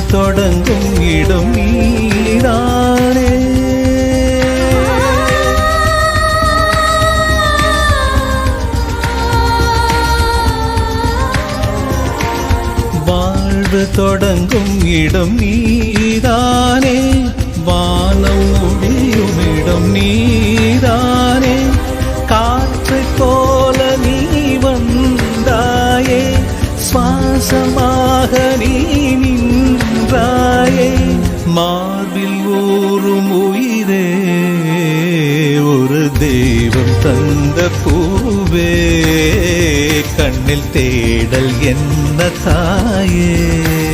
தொடங்கும் இடம் நீதானே. வாழ்வு தொடங்கும் இடம் நீதானே, வானம் முடியும் இடம் நீதானே. காற்றைப் போல நீ வந்தாயே, சுவாசமாக நீ நின்றாயே. மார்பில் ஊறும் உயிரே, ஒரு தெய்வம் தந்த பூவே, கண்ணில் தேடல் என்ன தாயே.